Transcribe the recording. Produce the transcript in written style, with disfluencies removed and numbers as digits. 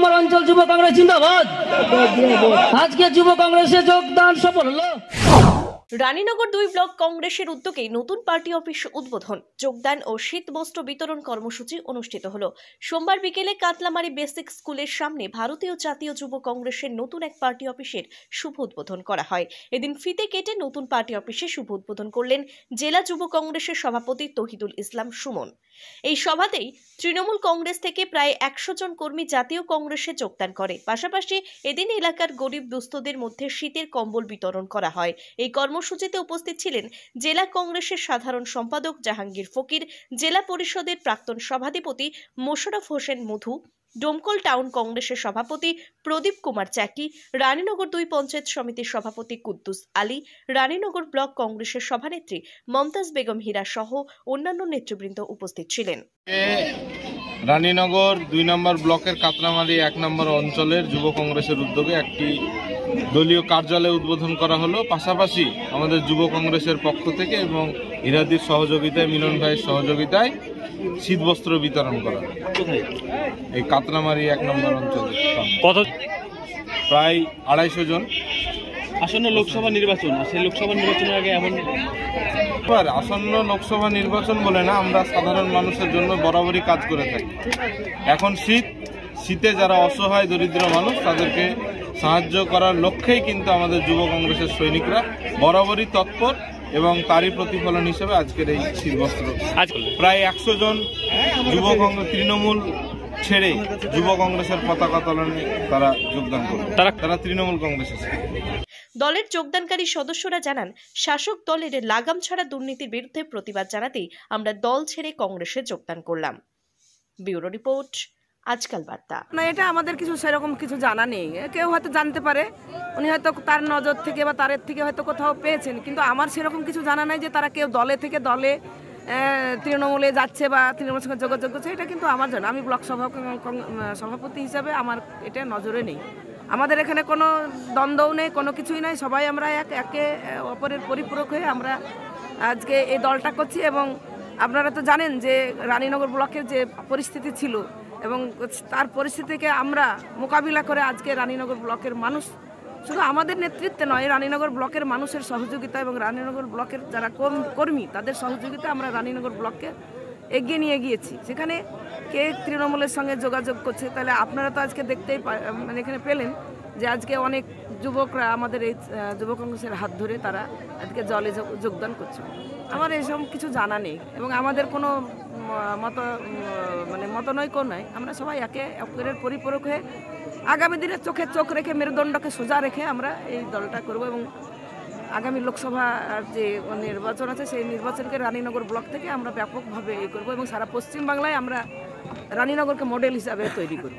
নম্বর অঞ্চল যুব কংগ্রেস জিন্দাবাদ। আজকে যুব কংগ্রেসে যোগদান সফল হলো। রানীনগর 2 ব্লক কংগ্রেসের উদ্যোগে নতুন পার্টি অফিস উদ্বোধন, যোগদান ও শীতবস্ত্র বিতরণ কর্মসূচি অনুষ্ঠিত হলো। সোমবার বিকেলে কাতলামারি বেসিক স্কুলের সামনে ভারতীয় জাতীয় যুব কংগ্রেসের নতুন এক পার্টি অফিসের শুভ উদ্বোধন করা হয়। এদিন ফিতে কেটে নতুন পার্টি অফিসে শুভ উদ্বোধন করলেন জেলা যুব কংগ্রেসের সভাপতি তহিদুল ইসলাম সুমন। এই সভাতেই তৃণমূল কংগ্রেস থেকে প্রায় 100 জন কর্মী জাতীয় কংগ্রেসে যোগদান করে। পাশাপাশি এদিন এলাকার গরিব দুস্থদের মধ্যে শীতের কম্বল বিতরণ করা হয়। এই কর্মসূচিতে উপস্থিত ছিলেন জেলা কংগ্রেসের সাধারণ সম্পাদক জাহাঙ্গীর ফকির, জেলা পরিষদের প্রাক্তন সভাধিপতি মোশাররফ হোসেন মধু, ডোমকল টাউন কংগ্রেসের সভাপতি প্রদীপ কুমার চাকি, রানীনগর 2 পঞ্চায়েত সমিতির সভাপতি কুদ্দুস আলী, রানীনগর ব্লক কংগ্রেসের সভানেত্রী মমতাজ বেগম হীরা সহ অন্যান্য নেতৃবৃন্দ উপস্থিত ছিলেন। রানীনগর 2 নম্বর ব্লকের কাতলামারি 1 নম্বর অঞ্চলের যুব কংগ্রেসের উদ্যোগে একটি দলীয় কার্যালয় উদ্বোধন করা হলো। পাশাপাশি আমাদের যুব কংগ্রেসের পক্ষ থেকে এবং ইরাদির সহযোগিতায়, মিলন ভাইয়ের সহযোগিতায় শীতবস্ত্র বিতরণ করা হয়। এই কাতলামারি 1 নম্বর অঞ্চলে কত প্রায় 250 জন। আসন্ন লোকসভা নির্বাচন, সেই লোকসভা নির্বাচনের আগে এমন আসন্ন লোকসভা নির্বাচন বলে না, আমরা সাধারণ মানুষের জন্য বরাবরই কাজ করে থাকি। এখন শীতে যারা অসহায় দরিদ্র মানুষ তাদেরকে সাহায্য করার লক্ষ্যেই কিন্তু আমাদের যুব কংগ্রেসের সৈনিকরা বরাবরই তৎপর এবং তারই প্রতিফলন হিসেবে আজকের এই শীতবস্ত্র প্রায় 100 জন যুব কংগ্রেস তৃণমূল ছেড়ে যুব কংগ্রেসের পতাকা তোলনে তারা যোগদান করবে। তারা তৃণমূল কংগ্রেসের। দলের যোগদানকারী সদস্যরা জানান, শাসক দলের লাগাম ছাড়া দুর্নীতির বিরুদ্ধে প্রতিবাদ জানাতেই আমরা দল ছেড়ে কংগ্রেসে যোগদান করলাম। ব্যুরো রিপোর্ট, আজকাল বার্তা। না, এটা আমাদের কিছু সেরকম কিছু জানা নেই। কেউ হয়তো জানতে পারে, উনি হয়তো তার নজর থেকে বা তারের থেকে হয়তো কোথাও পেয়েছেন, কিন্তু আমার সেরকম কিছু জানা নাই যে তারা কেউ দলে থেকে দলে তৃণমূলে যাচ্ছে বা তৃণমূলের সঙ্গে যোগাযোগ করছে। এটা কিন্তু আমার জানা, আমি ব্লক সভাপতি হিসাবে আমার এটা নজরে নেই। আমাদের এখানে কোনো দ্বন্দ্বও নেই, কোনো কিছুই নাই। সবাই আমরা একে অপরের পরিপূরক হয়ে আমরা আজকে এই দলটা করছি। এবং আপনারা তো জানেন যে রানীনগর ব্লকের যে পরিস্থিতি ছিল এবং তার পরিস্থিতিকে আমরা মোকাবিলা করে আজকে রানীনগর ব্লকের মানুষ, শুধু আমাদের নেতৃত্বে নয়, রানীনগর ব্লকের মানুষের সহযোগিতা এবং রানীনগর ব্লকের যারা কর্মী তাদের সহযোগিতা আমরা রানীনগর ব্লককে এগিয়ে নিয়ে গিয়েছি। সেখানে কে তৃণমূলের সঙ্গে যোগাযোগ করছে, তাহলে আপনারা তো আজকে দেখতেই মানে এখানে পেলেন যে আজকে অনেক যুবকরা আমাদের এই যুব কংগ্রেসের হাত ধরে তারা আজকে দলে যোগদান করছে। আমার এসব কিছু জানা নেই এবং আমাদের কোনো মতনৈক্য নয়। আমরা সবাই একে অপরের পরিপূরক হয়ে আগামী দিনে চোখে চোখ রেখে, মেরুদণ্ডকে সোজা রেখে আমরা এই দলটা করব এবং আগামী লোকসভা যে নির্বাচন আছে সেই নির্বাচনকে রানীনগর ব্লক থেকে আমরা ব্যাপকভাবে করব এবং সারা পশ্চিমবাংলায় আমরা রানীনগরকে মডেল হিসাবে তৈরি করব।